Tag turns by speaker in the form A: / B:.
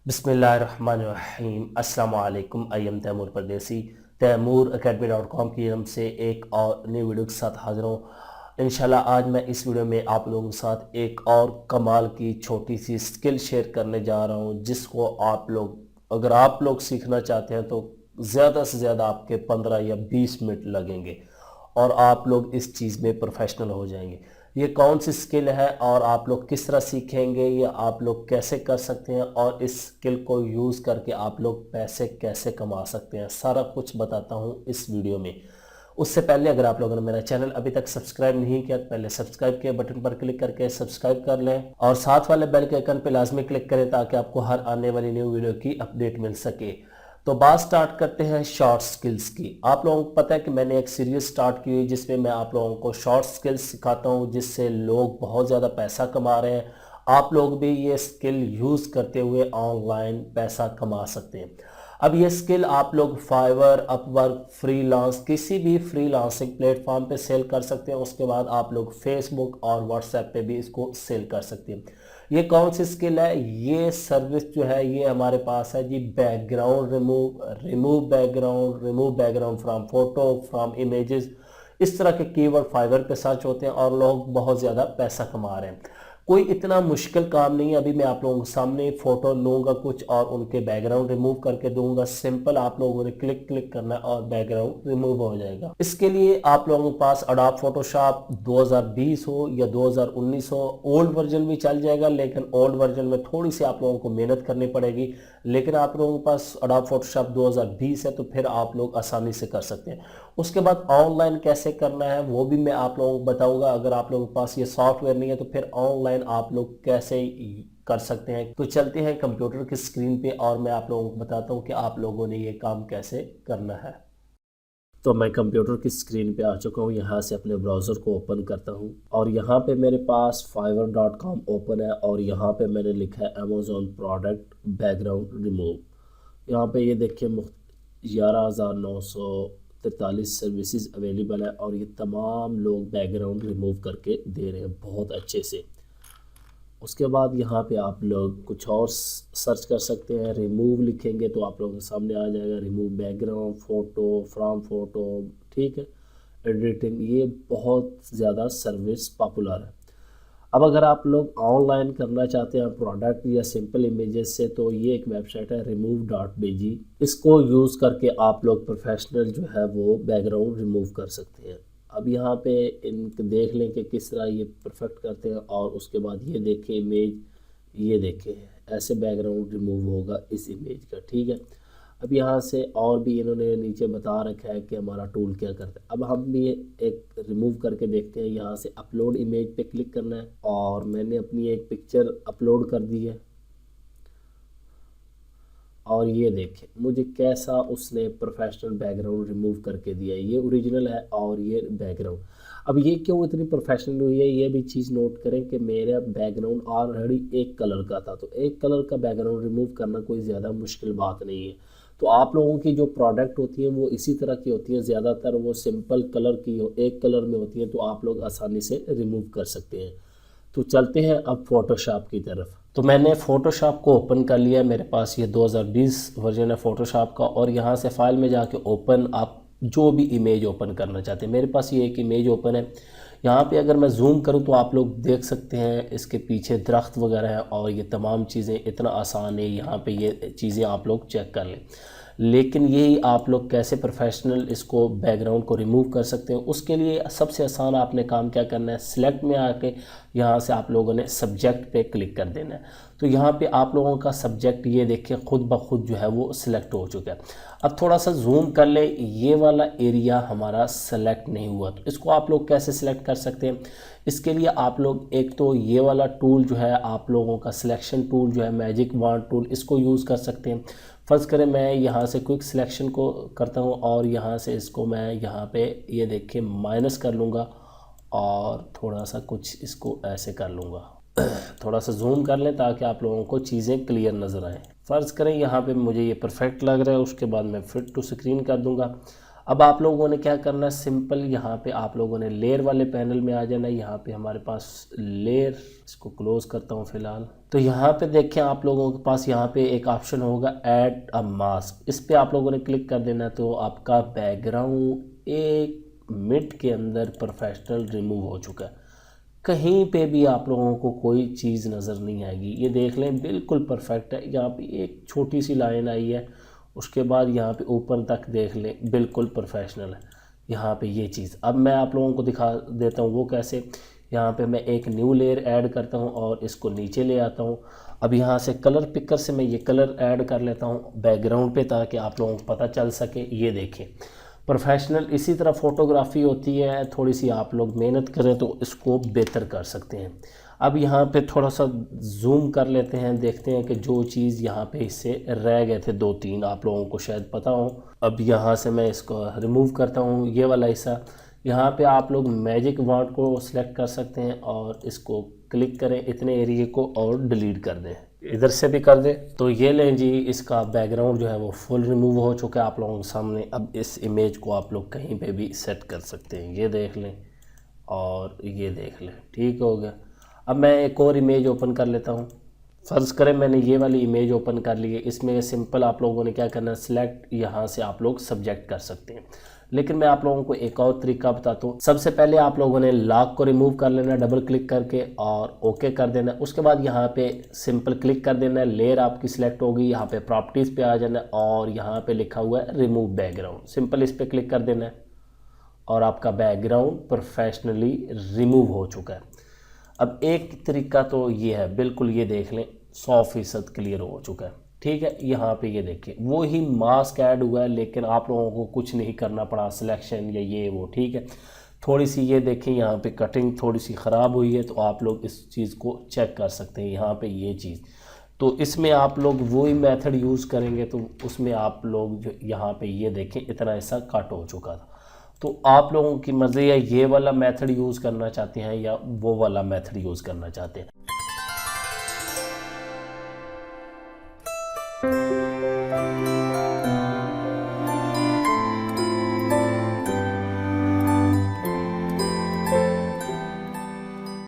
A: बिस्मिल्लाहिर्रहमानिर्रहीम। अस्सलाम वालेकुम। आई एम तैमूर परदेसी। तैमूर academy.com की तरफ से एक और नई वीडियो के साथ हाजिर हूँ। इंशाल्लाह आज मैं इस वीडियो में आप लोगों के साथ एक और कमाल की छोटी सी स्किल शेयर करने जा रहा हूँ, जिसको आप लोग अगर आप लोग सीखना चाहते हैं तो ज़्यादा से ज़्यादा आपके 15 या 20 मिनट लगेंगे और आप लोग इस चीज़ में प्रोफेशनल हो जाएंगे। ये कौन सी स्किल है और आप लोग किस तरह सीखेंगे, या आप लोग कैसे कर सकते हैं और इस स्किल को यूज़ करके आप लोग पैसे कैसे कमा सकते हैं, सारा कुछ बताता हूँ इस वीडियो में। उससे पहले अगर आप लोगों ने मेरा चैनल अभी तक सब्सक्राइब नहीं किया तो पहले सब्सक्राइब के बटन पर क्लिक करके सब्सक्राइब कर लें और साथ वाले बेल के आइकन पर लाजमी क्लिक करें ताकि आपको हर आने वाली न्यू वीडियो की अपडेट मिल सके। तो बात स्टार्ट करते हैं शॉर्ट स्किल्स की। आप लोगों को पता है कि मैंने एक सीरीज स्टार्ट की हुई जिसमें मैं आप लोगों को शॉर्ट स्किल्स सिखाता हूं, जिससे लोग बहुत ज़्यादा पैसा कमा रहे हैं। आप लोग भी ये स्किल यूज़ करते हुए ऑनलाइन पैसा कमा सकते हैं। अब ये स्किल आप लोग फाइवर, अपवर्क, फ्रीलांस, किसी भी फ्रीलांसिंग प्लेटफॉर्म पे सेल कर सकते हैं। उसके बाद आप लोग फेसबुक और व्हाट्सएप पे भी इसको सेल कर सकते हैं। ये कौन सी स्किल है? ये सर्विस जो है ये हमारे पास है जी, background remove background from photo, from images. इस तरह के कीवर्ड फाइवर पे सर्च होते हैं और लोग बहुत ज़्यादा पैसा कमा रहे हैं। कोई इतना मुश्किल काम नहीं है। अभी मैं आप लोगों के सामने फ़ोटो लूँगा कुछ और उनके बैकग्राउंड रिमूव करके दूंगा। सिंपल आप लोगों ने क्लिक क्लिक करना है और बैकग्राउंड रिमूव हो जाएगा। इसके लिए आप लोगों के पास अडोब फोटोशॉप 2020 हो या 2019 हो, ओल्ड वर्जन भी चल जाएगा, लेकिन ओल्ड वर्जन में थोड़ी सी आप लोगों को मेहनत करनी पड़ेगी। लेकिन आप लोगों के पास अडोब फोटोशॉप 2020 है तो फिर आप लोग आसानी से कर सकते हैं। उसके बाद ऑनलाइन कैसे करना है वो भी मैं आप लोगों को बताऊंगा। अगर आप लोगों के पास ये सॉफ्टवेयर नहीं है तो फिर ऑनलाइन आप लोग कैसे कर सकते हैं। तो चलते हैं कंप्यूटर की स्क्रीन पे और मैं आप लोगों को बताता हूं कि आप लोगों ने ये काम कैसे करना है। तो मैं कंप्यूटर की स्क्रीन पे आ चुका हूँ। यहाँ से अपने ब्राउज़र को ओपन करता हूँ और यहाँ पे मेरे पास fiverr.com ओपन है और यहाँ पे मैंने लिखा है अमेज़ॉन प्रोडक्ट बैकग्राउंड रिमूव। यहाँ पे ये देखिए 11,943 सर्विसेज अवेलेबल है और ये तमाम लोग बैकग्राउंड रिमूव करके दे रहे हैं बहुत अच्छे से। उसके बाद यहाँ पे आप लोग कुछ और सर्च कर सकते हैं। रिमूव लिखेंगे तो आप लोगों के सामने आ जाएगा remove background, photo, from photo, ठीक है, एडिटिंग। ये बहुत ज़्यादा सर्विस पॉपुलर है। अब अगर आप लोग ऑनलाइन करना चाहते हैं प्रोडक्ट या सिंपल इमेजेस से, तो ये एक वेबसाइट है remove.bg। इसको यूज़ करके आप लोग प्रोफेशनल जो है वो बैकग्राउंड रिमूव कर सकते हैं। अब यहाँ पे इनके देख लें कि किस तरह ये परफेक्ट करते हैं और उसके बाद ये देखें इमेज, ये देखें ऐसे बैकग्राउंड रिमूव होगा इस इमेज का, ठीक है। अब यहाँ से और भी इन्होंने नीचे बता रखा है कि हमारा टूल क्या करता है। अब हम भी एक रिमूव करके देखते हैं। यहाँ से अपलोड इमेज पे क्लिक करना है और मैंने अपनी एक पिक्चर अपलोड कर दी है और ये देखें मुझे कैसा उसने प्रोफेशनल बैकग्राउंड रिमूव करके दिया है। ये ओरिजिनल है और ये बैकग्राउंड। अब ये क्यों इतनी प्रोफेशनल हुई है, ये भी चीज़ नोट करें कि मेरा बैकग्राउंड ऑलरेडी एक कलर का था, तो एक कलर का बैकग्राउंड रिमूव करना कोई ज़्यादा मुश्किल बात नहीं है। तो आप लोगों की जो प्रोडक्ट होती है वो इसी तरह की होती है, ज़्यादातर वो सिंपल कलर की हो, एक कलर में होती है, तो आप लोग आसानी से रिमूव कर सकते हैं। तो चलते हैं अब फोटोशॉप की तरफ। तो मैंने फ़ोटोशॉप को ओपन कर लिया। मेरे पास ये 2020 वर्जन है फ़ोटोशॉप का और यहाँ से फाइल में जाके ओपन, आप जो भी इमेज ओपन करना चाहते हैं। मेरे पास ये एक इमेज ओपन है। यहाँ पे अगर मैं जूम करूँ तो आप लोग देख सकते हैं इसके पीछे दरख्त वगैरह है और ये तमाम चीज़ें इतना आसान है। यहाँ पे ये चीज़ें आप लोग चेक कर लें। लेकिन यही आप लोग कैसे प्रोफेशनल इसको बैकग्राउंड को रिमूव कर सकते हैं, उसके लिए सबसे आसान आपने काम क्या करना है, सिलेक्ट में आके यहाँ से आप लोगों ने सब्जेक्ट पे क्लिक कर देना है। तो यहाँ पे आप लोगों का सब्जेक्ट ये देखिए खुद ब खुद जो है वो सिलेक्ट हो चुका है। अब थोड़ा सा जूम कर ले, ये वाला एरिया हमारा सेलेक्ट नहीं हुआ, तो इसको आप लोग कैसे सिलेक्ट कर सकते हैं। इसके लिए आप लोग एक तो ये वाला टूल जो है आप लोगों का सिलेक्शन टूल जो है मैजिक वॉन्ड टूल, इसको यूज़ कर सकते हैं। फ़र्ज़ करें मैं यहाँ से क्विक सिलेक्शन को करता हूँ और यहाँ से इसको मैं यहाँ पे ये देखिए माइनस कर लूँगा और थोड़ा सा कुछ इसको ऐसे कर लूँगा। थोड़ा सा जूम कर लें ताकि आप लोगों को चीज़ें क्लियर नज़र आएँ। फ़र्ज़ करें यहाँ पे मुझे ये परफेक्ट लग रहा है, उसके बाद मैं फिट टू स्क्रीन कर दूँगा। अब आप लोगों ने क्या करना है, सिंपल यहाँ पे आप लोगों ने लेयर वाले पैनल में आ जाना है। यहाँ पे हमारे पास लेयर, इसको क्लोज करता हूँ फिलहाल। तो यहाँ पे देखें आप लोगों के पास यहाँ पे एक ऑप्शन होगा ऐड अ मास्क, इस पे आप लोगों ने क्लिक कर देना। तो आपका बैकग्राउंड 1 मिनट के अंदर प्रोफेशनल रिमूव हो चुका है। कहीं पे भी आप लोगों को कोई चीज़ नज़र नहीं आएगी। ये देख लें बिल्कुल परफेक्ट है। यहाँ पे एक छोटी सी लाइन आई है, उसके बाद यहाँ पे ऊपर तक देख लें बिल्कुल प्रोफेशनल है। यहाँ पे ये चीज़ अब मैं आप लोगों को दिखा देता हूँ वो कैसे। यहाँ पे मैं एक न्यू लेयर ऐड करता हूँ और इसको नीचे ले आता हूँ। अब यहाँ से कलर पिकर से मैं ये कलर ऐड कर लेता हूँ बैकग्राउंड पे, ताकि आप लोगों को पता चल सके। ये देखें प्रोफेशनल इसी तरह फ़ोटोग्राफी होती है, थोड़ी सी आप लोग मेहनत करें तो इसको बेहतर कर सकते हैं। अब यहाँ पे थोड़ा सा जूम कर लेते हैं, देखते हैं कि जो चीज़ यहाँ पे इससे रह गए थे 2-3, आप लोगों को शायद पता हो। अब यहाँ से मैं इसको रिमूव करता हूँ ये वाला हिस्सा। यहाँ पे आप लोग मैजिक वॉन्ड को सिलेक्ट कर सकते हैं और इसको क्लिक करें इतने एरिए को और डिलीट कर दें, इधर से भी कर दें। तो ये लें जी, इसका बैकग्राउंड जो है वो फुल रिमूव हो चुका है आप लोगों के सामने। अब इस इमेज को आप लोग कहीं पे भी सेट कर सकते हैं। ये देख लें और ये देख लें, ठीक हो गया। अब मैं एक और इमेज ओपन कर लेता हूँ। फ़र्ज़ करें मैंने ये वाली इमेज ओपन कर ली है। इसमें सिंपल आप लोगों ने क्या करना है, सिलेक्ट, यहाँ से आप लोग सब्जेक्ट कर सकते हैं। लेकिन मैं आप लोगों को एक और तरीका बताता हूँ। सबसे पहले आप लोगों ने लॉक को रिमूव कर लेना है डबल क्लिक करके और ओके कर देना है। उसके बाद यहाँ पे सिंपल क्लिक कर देना है, लेयर आपकी सिलेक्ट होगी। यहाँ पे प्रॉपर्टीज़ पे आ जाना है और यहाँ पे लिखा हुआ है रिमूव बैकग्राउंड, सिंपल इस पर क्लिक कर देना है और आपका बैकग्राउंड प्रोफेशनली रिमूव हो चुका है। अब एक तरीका तो ये है, बिल्कुल ये देख लें 100% क्लियर हो चुका है, ठीक है। यहाँ पे ये देखिए वो ही मास्क ऐड हुआ है, लेकिन आप लोगों को कुछ नहीं करना पड़ा सिलेक्शन या ये वो, ठीक है। थोड़ी सी ये देखें यहाँ पे कटिंग थोड़ी सी ख़राब हुई है, तो आप लोग इस चीज़ को चेक कर सकते हैं। यहाँ पे ये चीज़, तो इसमें आप लोग वही मेथड यूज़ करेंगे तो उसमें आप लोग जो यहाँ पे ये देखें इतना ऐसा कट हो चुका था। तो आप लोगों की मर्ज़ी है, ये वाला मेथड यूज़ करना चाहते हैं या वो वाला मेथड यूज़ करना चाहते हैं।